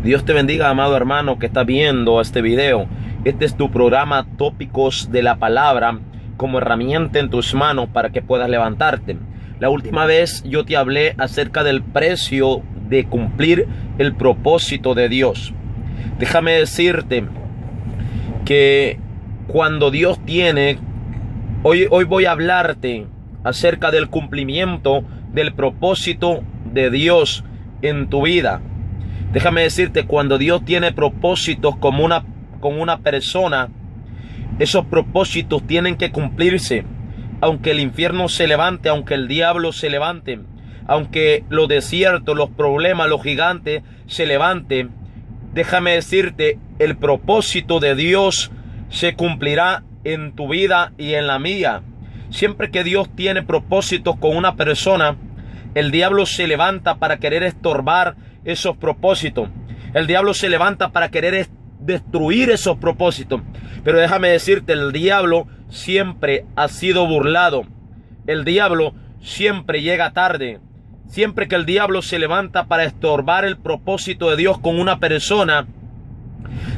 Dios te bendiga, amado hermano que está viendo este video. Este es tu programa Tópicos de la Palabra, como herramienta en tus manos para que puedas levantarte. La última vez yo te hablé acerca del precio de cumplir el propósito de Dios. Déjame decirte que cuando Dios tiene, hoy voy a hablarte acerca del cumplimiento del propósito de Dios en tu vida. Déjame decirte, cuando Dios tiene propósitos con una persona, esos propósitos tienen que cumplirse. Aunque el infierno se levante, aunque el diablo se levante, aunque los desiertos, los problemas, los gigantes se levanten, déjame decirte, el propósito de Dios se cumplirá en tu vida y en la mía. Siempre que Dios tiene propósitos con una persona, el diablo se levanta para querer estorbar esos propósitos. El diablo se levanta para querer destruir esos propósitos. Pero déjame decirte, el diablo siempre ha sido burlado. El diablo siempre llega tarde. Siempre que el diablo se levanta para estorbar el propósito de Dios con una persona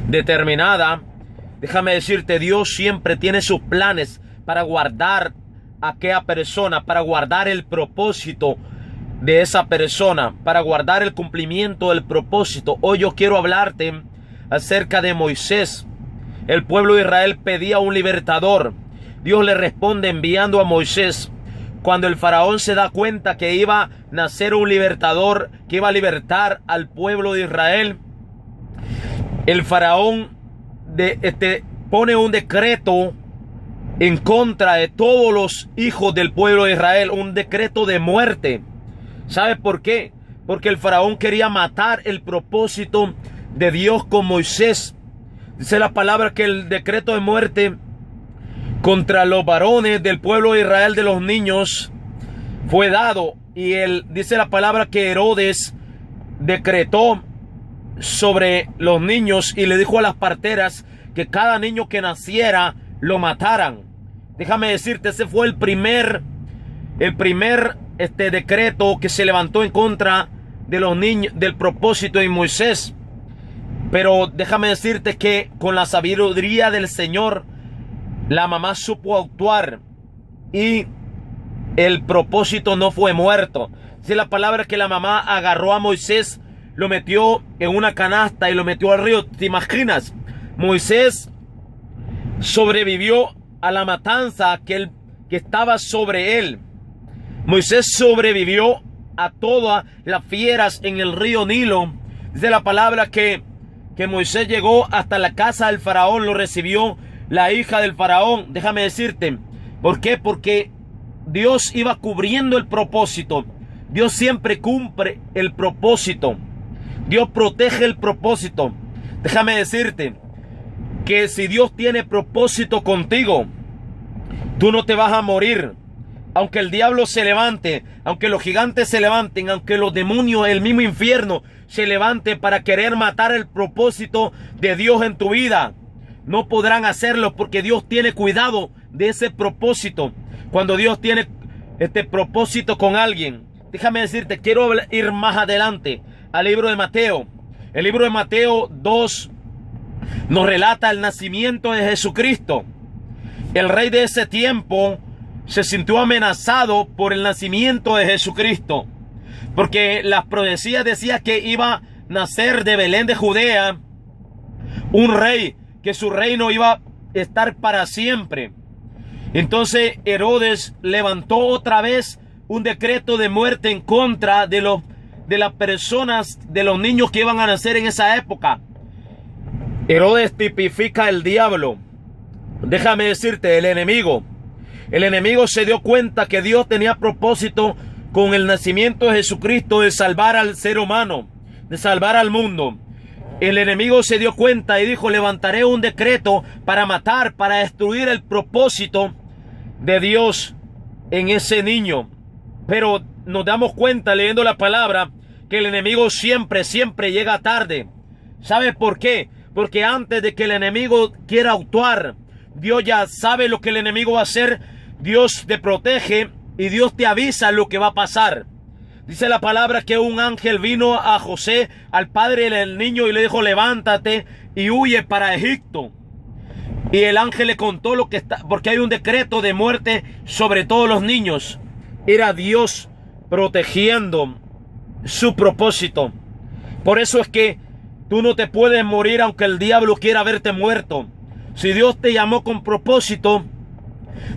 determinada, déjame decirte, Dios siempre tiene sus planes para guardar a aquella persona, para guardar el propósito de esa persona, para guardar el cumplimiento del propósito. Hoy yo quiero hablarte acerca de Moisés. El pueblo de Israel pedía un libertador. Dios le responde enviando a Moisés. Cuando el faraón se da cuenta que iba a nacer un libertador, que iba a libertar al pueblo de Israel, el faraón pone un decreto en contra de todos los hijos del pueblo de Israel, un decreto de muerte. ¿Sabes por qué? Porque el faraón quería matar el propósito de Dios con Moisés. Dice la palabra que el decreto de muerte contra los varones del pueblo de Israel, de los niños, fue dado. Y dice la palabra que Herodes decretó sobre los niños y le dijo a las parteras que cada niño que naciera lo mataran. Déjame decirte, ese fue el primer decreto que se levantó en contra de los niños, del propósito de Moisés. Pero déjame decirte que con la sabiduría del Señor, la mamá supo actuar y el propósito no fue muerto. Dice la palabra que la mamá agarró a Moisés, lo metió en una canasta y lo metió al río. ¿Te imaginas? Moisés sobrevivió a la matanza que estaba sobre él. Moisés sobrevivió a todas las fieras en el río Nilo. Dice la palabra que Moisés llegó hasta la casa del faraón, lo recibió la hija del faraón. Déjame decirte, ¿por qué? Porque Dios iba cubriendo el propósito. Dios siempre cumple el propósito. Dios protege el propósito. Déjame decirte que si Dios tiene propósito contigo, tú no te vas a morir. Aunque el diablo se levante, aunque los gigantes se levanten, aunque los demonios, el mismo infierno se levante para querer matar el propósito de Dios en tu vida, no podrán hacerlo porque Dios tiene cuidado de ese propósito. Cuando Dios tiene este propósito con alguien, déjame decirte, quiero ir más adelante al libro de Mateo. El libro de Mateo 2 nos relata el nacimiento de Jesucristo. El rey de ese tiempo se sintió amenazado por el nacimiento de Jesucristo, porque las profecías decían que iba a nacer de Belén de Judea un rey, que su reino iba a estar para siempre. Entonces Herodes levantó otra vez un decreto de muerte en contra de las personas, de los niños que iban a nacer en esa época. Herodes tipifica el diablo. Déjame decirte, el enemigo se dio cuenta que Dios tenía propósito con el nacimiento de Jesucristo de salvar al ser humano, de salvar al mundo. El enemigo se dio cuenta y dijo, levantaré un decreto para matar, para destruir el propósito de Dios en ese niño. Pero nos damos cuenta leyendo la palabra que el enemigo siempre llega tarde. ¿Sabe por qué? Porque antes de que el enemigo quiera actuar, Dios ya sabe lo que el enemigo va a hacer. Dios te protege y Dios te avisa lo que va a pasar. Dice la palabra que un ángel vino a José, al padre del niño, y le dijo: levántate y huye para Egipto. Y el ángel le contó lo que está, porque hay un decreto de muerte sobre todos los niños. Era Dios protegiendo su propósito. Por eso es que tú no te puedes morir aunque el diablo quiera verte muerto. Si Dios te llamó con propósito,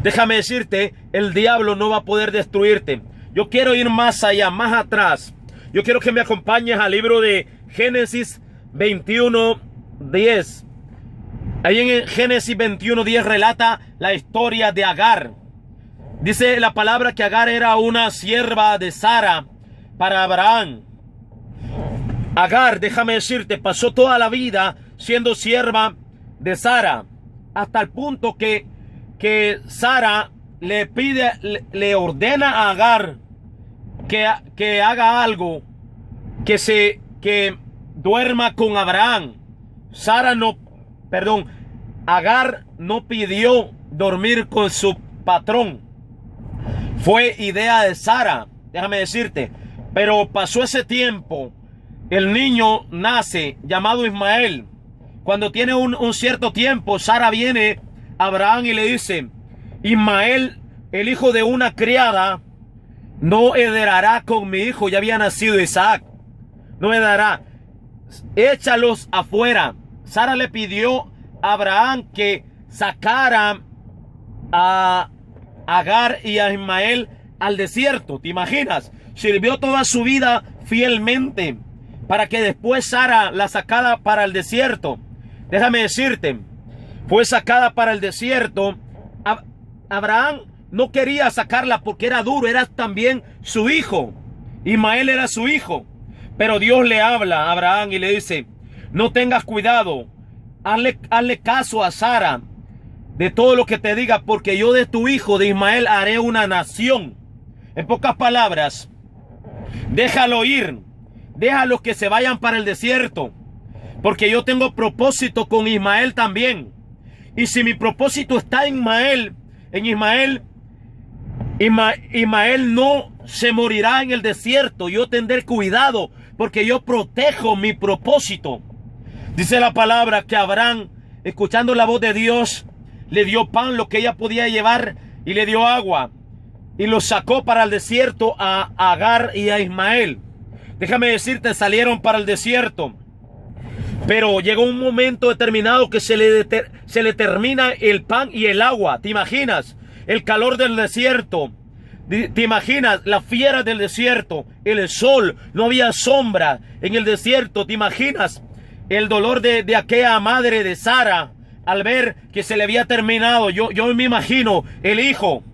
déjame decirte, el diablo no va a poder destruirte. Yo quiero ir más allá, más atrás. Yo quiero que me acompañes al libro de Génesis 21:10. Ahí en Génesis 21:10 relata la historia de Agar. Dice la palabra que Agar era una sierva de Sara para Abraham. Agar, déjame decirte, pasó toda la vida siendo sierva de Sara, hasta el punto que Sara le ordena a Agar que haga algo, que duerma con Abraham. Agar no pidió dormir con su patrón. Fue idea de Sara, déjame decirte. Pero pasó ese tiempo, el niño nace llamado Ismael. Cuando tiene un cierto tiempo, Sara viene a Abraham y le dice: Ismael, el hijo de una criada, no heredará con mi hijo. Ya había nacido Isaac. No heredará. Échalos afuera. Sara le pidió a Abraham que sacara a Agar y a Ismael al desierto. ¿Te imaginas? Sirvió toda su vida fielmente para que después Sara la sacara para el desierto. Déjame decirte, fue sacada para el desierto. Abraham no quería sacarla porque era duro, era también su hijo. Ismael era su hijo. Pero Dios le habla a Abraham y le dice: no tengas cuidado, hazle caso a Sara de todo lo que te diga, porque yo de tu hijo, de Ismael, haré una nación. En pocas palabras, déjalo ir, déjalos que se vayan para el desierto, porque yo tengo propósito con Ismael también. Y si mi propósito está en Ismael, Ismael no se morirá en el desierto. Yo tendré cuidado porque yo protejo mi propósito. Dice la palabra que Abraham, escuchando la voz de Dios, le dio pan, lo que ella podía llevar, y le dio agua, y lo sacó para el desierto a Agar y a Ismael. Déjame decirte, salieron para el desierto, pero llegó un momento determinado que se le termina el pan y el agua. ¿Te imaginas? El calor del desierto. ¿Te imaginas? Las fieras del desierto. El sol. No había sombra en el desierto. ¿Te imaginas? El dolor de aquella madre de Sara al ver que se le había terminado. Yo me imagino el hijo,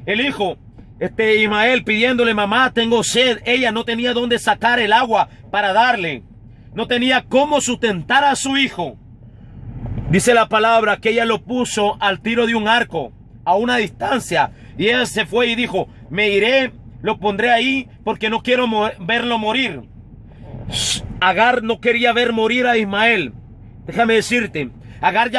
Ismael pidiéndole: mamá, tengo sed. Ella no tenía dónde sacar el agua para darle. No tenía cómo sustentar a su hijo. Dice la palabra que ella lo puso al tiro de un arco, a una distancia. Y ella se fue y dijo: me iré, lo pondré ahí porque no quiero verlo morir. Agar no quería ver morir a Ismael. Déjame decirte, Agar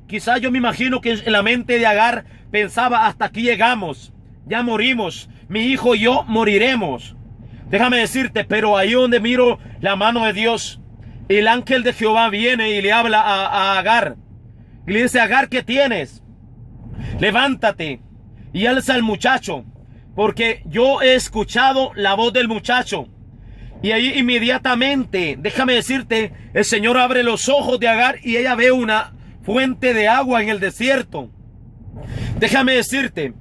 quizás yo me imagino que en la mente de Agar pensaba: hasta aquí llegamos, ya morimos, mi hijo y yo moriremos. Déjame decirte, pero ahí donde miro la mano de Dios, el ángel de Jehová viene y le habla a Agar. Y le dice: Agar, ¿qué tienes? Levántate y alza al muchacho, porque yo he escuchado la voz del muchacho. Y ahí inmediatamente, déjame decirte, el Señor abre los ojos de Agar y ella ve una fuente de agua en el desierto. Déjame decirte,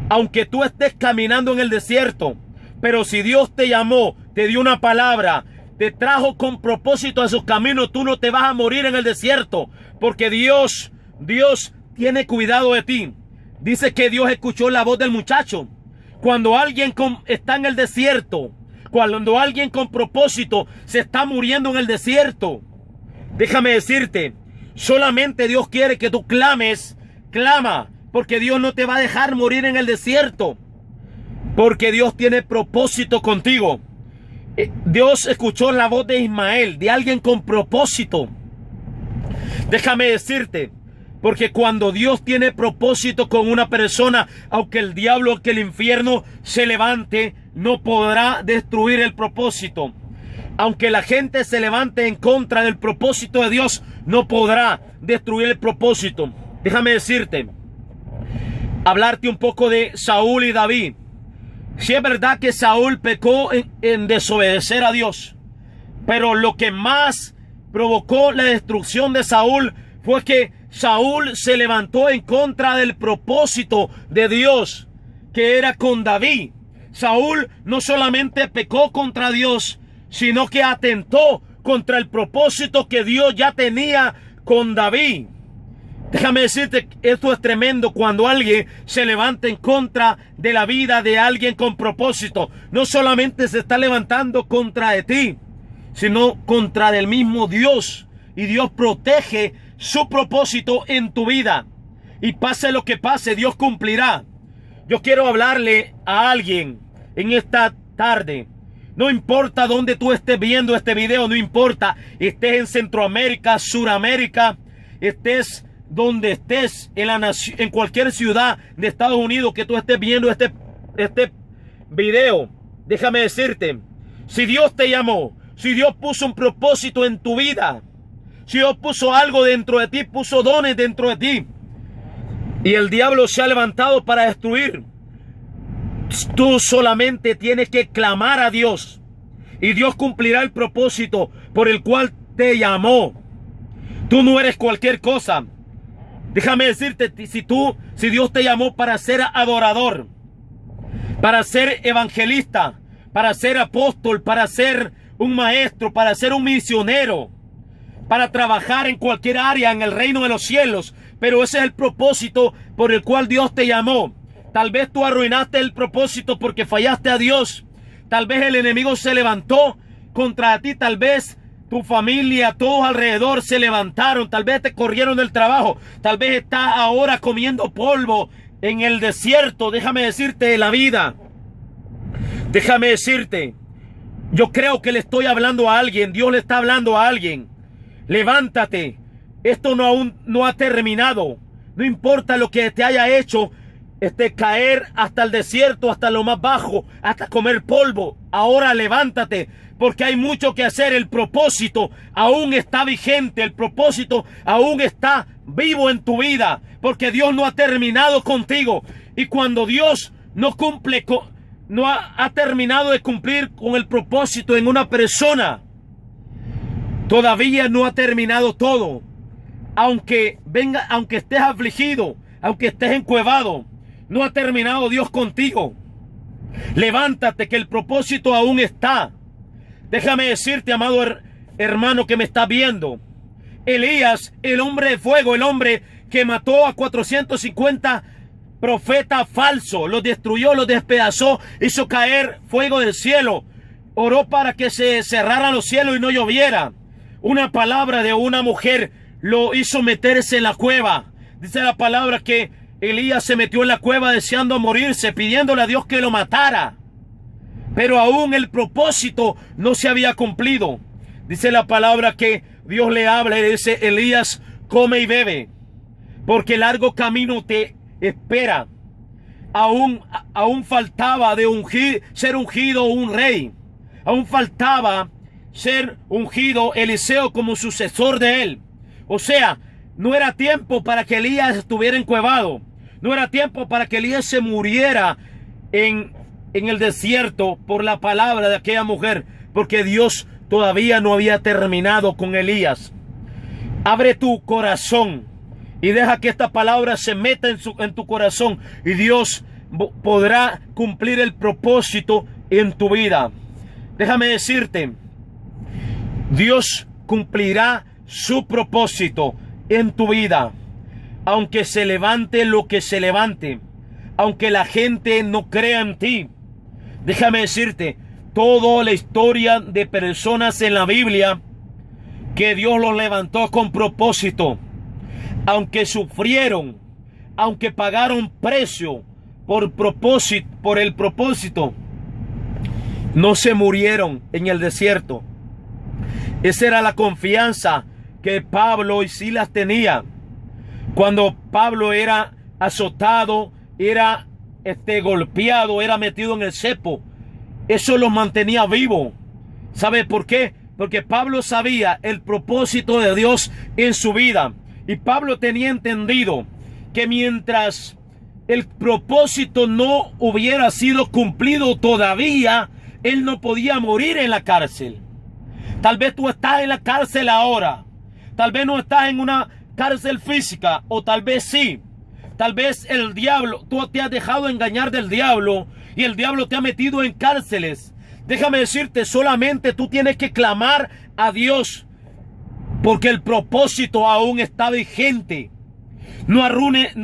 aunque tú estés caminando en el desierto, pero si Dios te llamó, te dio una palabra, te trajo con propósito a sus caminos, tú no te vas a morir en el desierto, porque Dios tiene cuidado de ti. Dice que Dios escuchó la voz del muchacho. Cuando alguien está en el desierto, cuando alguien con propósito se está muriendo en el desierto, déjame decirte, solamente Dios quiere que tú clama, porque Dios no te va a dejar morir en el desierto, porque Dios tiene propósito contigo. Dios escuchó la voz de Ismael, de alguien con propósito. Déjame decirte, porque cuando Dios tiene propósito con una persona, aunque el diablo, aunque el infierno se levante, no podrá destruir el propósito. Aunque la gente se levante en contra del propósito de Dios, no podrá destruir el propósito. Déjame decirte, hablarte un poco de Saúl y David. Si es verdad que Saúl pecó en desobedecer a Dios, pero lo que más provocó la destrucción de Saúl fue que Saúl se levantó en contra del propósito de Dios, que era con David. Saúl no solamente pecó contra Dios, sino que atentó contra el propósito que Dios ya tenía con David. Déjame decirte, esto es tremendo cuando alguien se levanta en contra de la vida de alguien con propósito. No solamente se está levantando contra de ti, sino contra del mismo Dios. Y Dios protege su propósito en tu vida. Y pase lo que pase, Dios cumplirá. Yo quiero hablarle a alguien en esta tarde. No importa dónde tú estés viendo este video, no importa, estés en Centroamérica, Suramérica, estés donde estés en cualquier ciudad de Estados Unidos que tú estés viendo este video. Déjame decirte, si Dios te llamó, si Dios puso un propósito en tu vida, si Dios puso algo dentro de ti, puso dones dentro de ti, y el diablo se ha levantado para destruir, tú solamente tienes que clamar a Dios y Dios cumplirá el propósito por el cual te llamó. Tú no eres cualquier cosa. Déjame decirte, si Dios te llamó para ser adorador, para ser evangelista, para ser apóstol, para ser un maestro, para ser un misionero, para trabajar en cualquier área en el reino de los cielos, pero ese es el propósito por el cual Dios te llamó. Tal vez tú arruinaste el propósito porque fallaste a Dios. Tal vez el enemigo se levantó contra ti. Tal vez tu familia, todos alrededor se levantaron. Tal vez te corrieron del trabajo. Tal vez estás ahora comiendo polvo en el desierto. Déjame decirte de la vida. Déjame decirte. Yo creo que le estoy hablando a alguien. Dios le está hablando a alguien. Levántate. Esto aún no ha terminado. No importa lo que te haya hecho. Caer hasta el desierto, hasta lo más bajo, hasta comer polvo. Ahora levántate, porque hay mucho que hacer. El propósito aún está vigente, el propósito aún está vivo en tu vida, porque Dios no ha terminado contigo. Y cuando Dios no cumple, no ha terminado de cumplir con el propósito en una persona, todavía no ha terminado todo. Aunque estés afligido, aunque estés encuevado, no ha terminado Dios contigo. Levántate, que el propósito aún está. Déjame decirte, amado hermano que me está viendo, Elías, el hombre de fuego, el hombre que mató a 450 profetas falsos, los destruyó, los despedazó, hizo caer fuego del cielo, oró para que se cerraran los cielos y no lloviera. Una palabra de una mujer lo hizo meterse en la cueva. Dice la palabra que Elías se metió en la cueva deseando morirse, pidiéndole a Dios que lo matara. Pero aún el propósito no se había cumplido. Dice la palabra que Dios le habla y dice: Elías, come y bebe, porque largo camino te espera. Aún faltaba de ser ungido un rey. Aún faltaba ser ungido Eliseo como sucesor de él. O sea, no era tiempo para que Elías estuviera encuevado. No era tiempo para que Elías se muriera en el desierto por la palabra de aquella mujer, porque Dios todavía no había terminado con Elías. Abre tu corazón y deja que esta palabra se meta en tu corazón, y Dios podrá cumplir el propósito en tu vida. Déjame decirte, Dios cumplirá su propósito en tu vida, aunque se levante lo que se levante, aunque la gente no crea en ti. Déjame decirte, toda la historia de personas en la Biblia que Dios los levantó con propósito, aunque sufrieron, aunque pagaron precio por el propósito, no se murieron en el desierto. Esa era la confianza que Pablo y Silas tenían. Cuando Pablo era azotado, era golpeado, era metido en el cepo, Eso los mantenía vivos. ¿Sabe por qué? Porque Pablo sabía el propósito de Dios en su vida. Y Pablo tenía entendido que mientras el propósito no hubiera sido cumplido todavía, él no podía morir en la cárcel. Tal vez tú estás en la cárcel ahora. Tal vez no estás en una cárcel física, o tal vez sí. Tal vez el diablo, tú te has dejado engañar del diablo y el diablo te ha metido en cárceles. Déjame decirte, solamente tú tienes que clamar a Dios, porque el propósito aún está vigente. No arruines